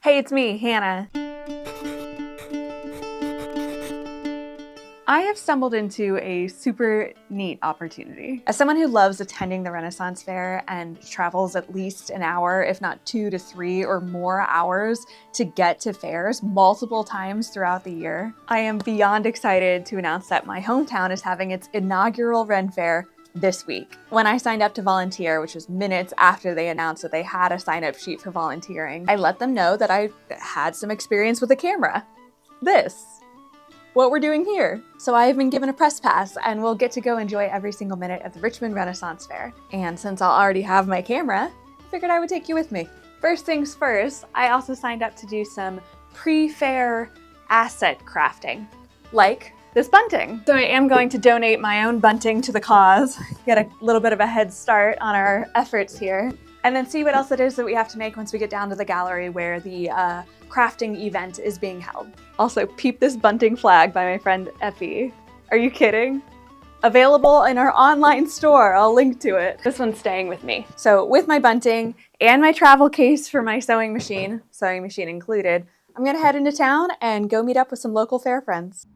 Hey, it's me, Hannah. I have stumbled into a super neat opportunity. As someone who loves attending the Renaissance Fair and travels at least an hour, if not 2 to 3 or more hours to get to fairs multiple times throughout the year, I am beyond excited to announce that my hometown is having its inaugural Ren Fair this week. When I signed up to volunteer, which was minutes after they announced that they had a sign-up sheet for volunteering, I let them know that I had some experience with a camera. What we're doing here. So I have been given a press pass and we'll get to go enjoy every single minute at the Richmond Renaissance Fair. And since I'll already have my camera, I figured I would take you with me. First things first, I also signed up to do some pre-fair asset crafting, like this bunting. So I am going to donate my own bunting to the cause, get a little bit of a head start on our efforts here, and then see what else it is that we have to make once we get down to the gallery where the crafting event is being held. Also, peep this bunting flag by my friend Effie. Are you kidding? Available in our online store. I'll link to it. This one's staying with me. So with my bunting and my travel case for my sewing machine included, I'm gonna head into town and go meet up with some local fair friends.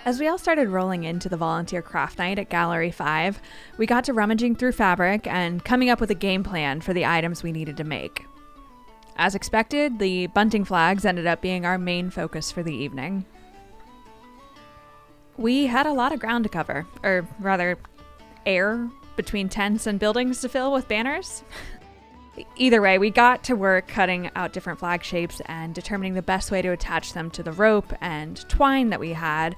As we all started rolling into the volunteer craft night at Gallery 5, we got to rummaging through fabric and coming up with a game plan for the items we needed to make. As expected, the bunting flags ended up being our main focus for the evening. We had a lot of ground to cover, or rather, air between tents and buildings to fill with banners. Either way, we got to work cutting out different flag shapes and determining the best way to attach them to the rope and twine that we had,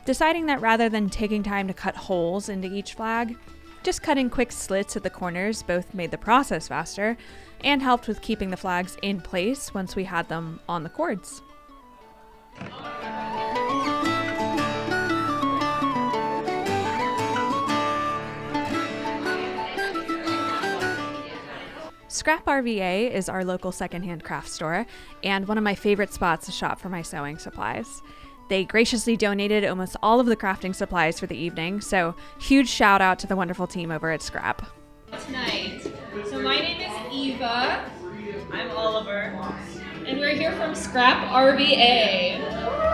deciding that rather than taking time to cut holes into each flag, just cutting quick slits at the corners both made the process faster and helped with keeping the flags in place once we had them on the cords. Scrap RVA is our local secondhand craft store and one of my favorite spots to shop for my sewing supplies. They graciously donated almost all of the crafting supplies for the evening, so huge shout out to the wonderful team over at Scrap. Tonight. So my name is Eva. I'm Oliver. And we're here from Scrap RVA.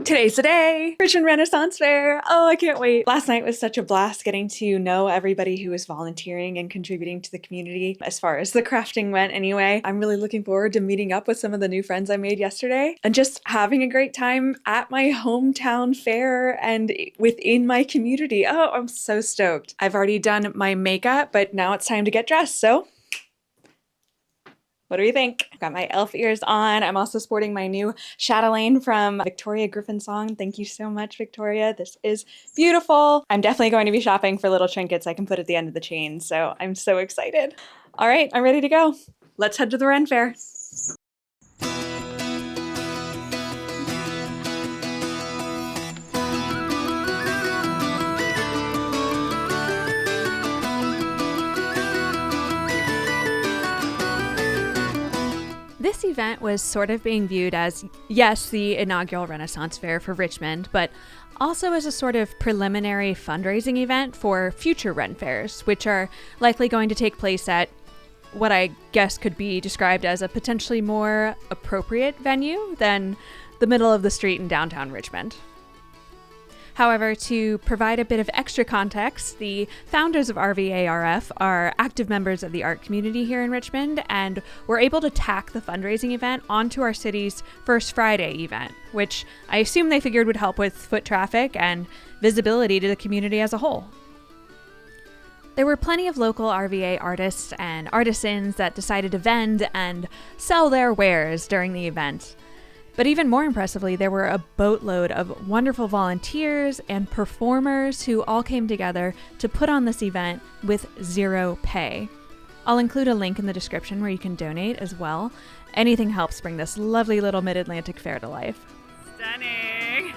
Today's the day! Richmond Renaissance Fair! Oh, I can't wait. Last night was such a blast getting to know everybody who was volunteering and contributing to the community as far as the crafting went anyway. I'm really looking forward to meeting up with some of the new friends I made yesterday and just having a great time at my hometown fair and within my community. Oh, I'm so stoked. I've already done my makeup, but now it's time to get dressed, so what do we think? I've got my elf ears on. I'm also sporting my new chatelaine from Victoria Griffin Song. Thank you so much, Victoria. This is beautiful. I'm definitely going to be shopping for little trinkets I can put at the end of the chain, so I'm so excited. All right, I'm ready to go. Let's head to the Ren Fair. This event was sort of being viewed as, yes, the inaugural Renaissance Fair for Richmond, but also as a sort of preliminary fundraising event for future Ren Fairs, which are likely going to take place at what I guess could be described as a potentially more appropriate venue than the middle of the street in downtown Richmond. However, to provide a bit of extra context, the founders of RVARF are active members of the art community here in Richmond and were able to tack the fundraising event onto our city's First Friday event, which I assume they figured would help with foot traffic and visibility to the community as a whole. There were plenty of local RVA artists and artisans that decided to vend and sell their wares during the event. But even more impressively, there were a boatload of wonderful volunteers and performers who all came together to put on this event with zero pay. I'll include a link in the description where you can donate as well. Anything helps bring this lovely little Mid-Atlantic fair to life. Stunning!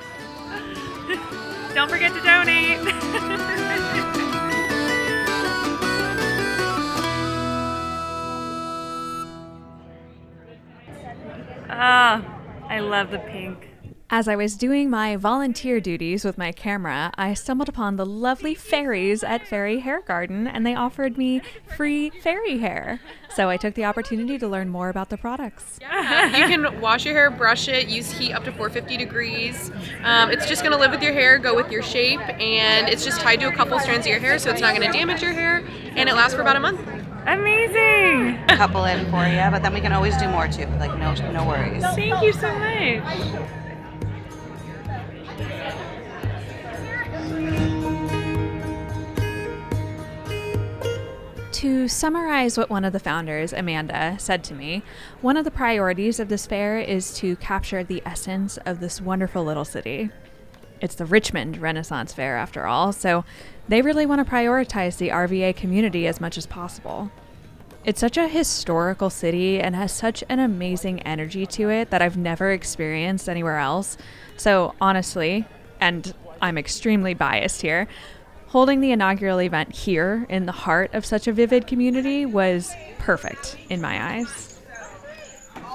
Don't forget to donate! I love the pink. As I was doing my volunteer duties with my camera, I stumbled upon the lovely fairies at Fairy Hair Garden, and they offered me free fairy hair. So I took the opportunity to learn more about the products. Yeah, you can wash your hair, brush it, use heat up to 450 degrees. It's just going to live with your hair, go with your shape, and it's just tied to a couple strands of your hair, so it's not going to damage your hair, and it lasts for about a month. Amazing! A couple in for you, but then we can always do more too. Like no worries. Thank you so much. To summarize what one of the founders, Amanda, said to me, one of the priorities of this fair is to capture the essence of this wonderful little city. It's the Richmond Renaissance Fair, after all, so they really want to prioritize the RVA community as much as possible. It's such a historical city and has such an amazing energy to it that I've never experienced anywhere else. So honestly, and I'm extremely biased here, holding the inaugural event here in the heart of such a vivid community was perfect in my eyes.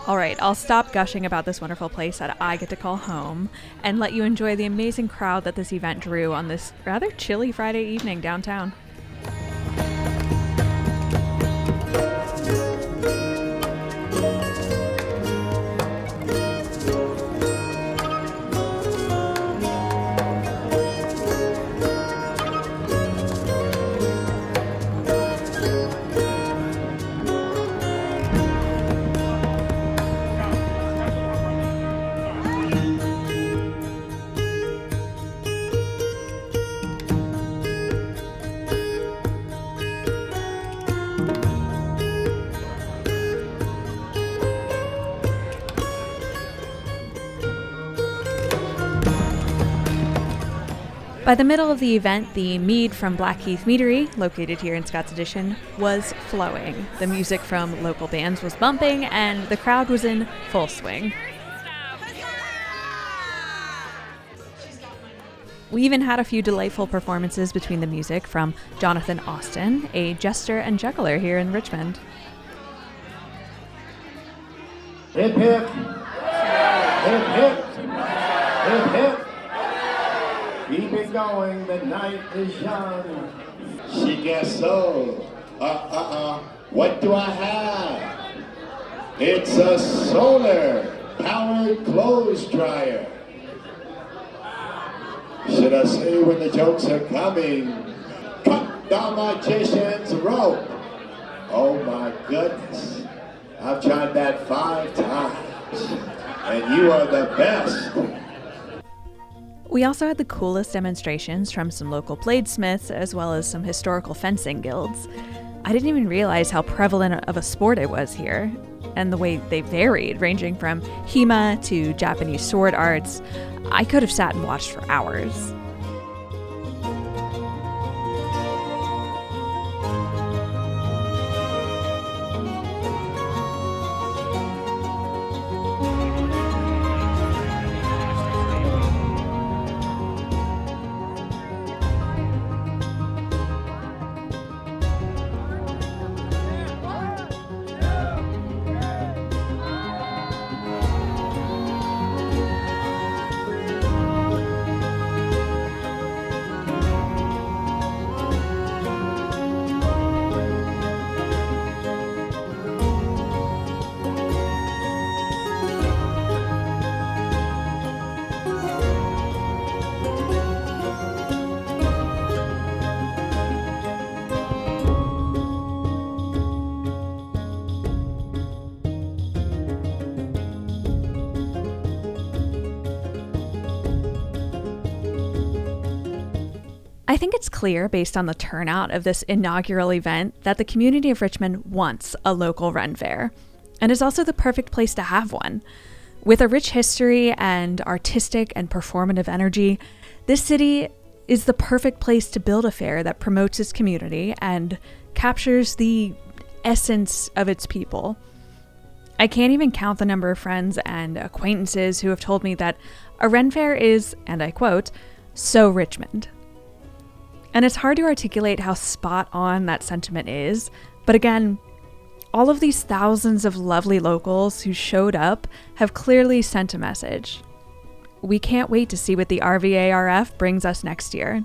All right, I'll stop gushing about this wonderful place that I get to call home and let you enjoy the amazing crowd that this event drew on this rather chilly Friday evening downtown. By the middle of the event, the mead from Blackheath Meadery, located here in Scott's Addition, was flowing. The music from local bands was bumping, and the crowd was in full swing. We even had a few delightful performances between the music from Jonathan Austin, a jester and juggler here in Richmond. Hip hip, hip hip, hip hip. Keep it going, the night is young. She guessed so. What do I have? It's a solar powered clothes dryer. Should I say when the jokes are coming? Cut the magician's rope. Oh my goodness. I've tried that 5 times. And you are the best. We also had the coolest demonstrations from some local bladesmiths as well as some historical fencing guilds. I didn't even realize how prevalent of a sport it was here, and the way they varied, ranging from HEMA to Japanese sword arts. I could have sat and watched for hours. think it's clear, based on the turnout of this inaugural event, that the community of Richmond wants a local Ren Fair, and is also the perfect place to have one. With a rich history and artistic and performative energy, this city is the perfect place to build a fair that promotes its community and captures the essence of its people. I can't even count the number of friends and acquaintances who have told me that a Ren Fair is, and I quote, so Richmond. And it's hard to articulate how spot on that sentiment is, but again, all of these thousands of lovely locals who showed up have clearly sent a message. We can't wait to see what the RVARF brings us next year.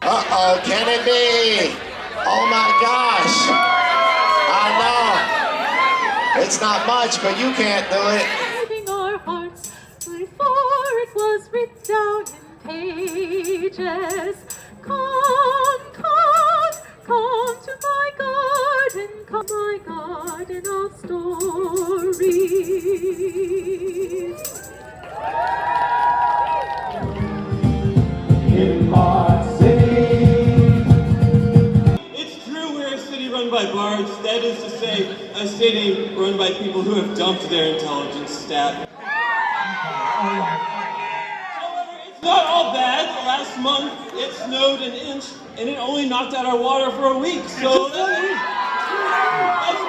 Uh-oh, can it be? Oh my gosh. I know. It's not much, but you can't do it. Our hearts before it was written down in pages. Come, come, come to my garden, come my garden of stories. It's true we're a city run by bards, that is to say, a city run by people who have dumped their intelligence stat. However, it's not all bad. Last month it snowed an inch and it only knocked out our water for a week, so that's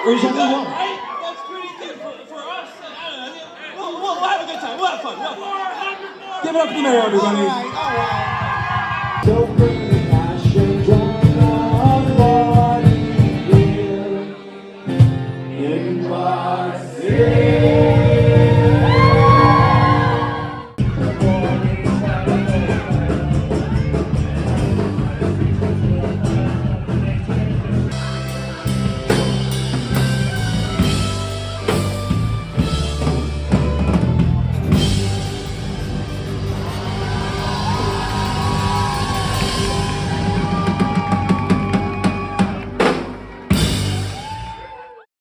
pretty good, right? That's pretty good for us. I don't know. We'll have a good time. We'll have fun. Give it up for the mayor, everybody. All right.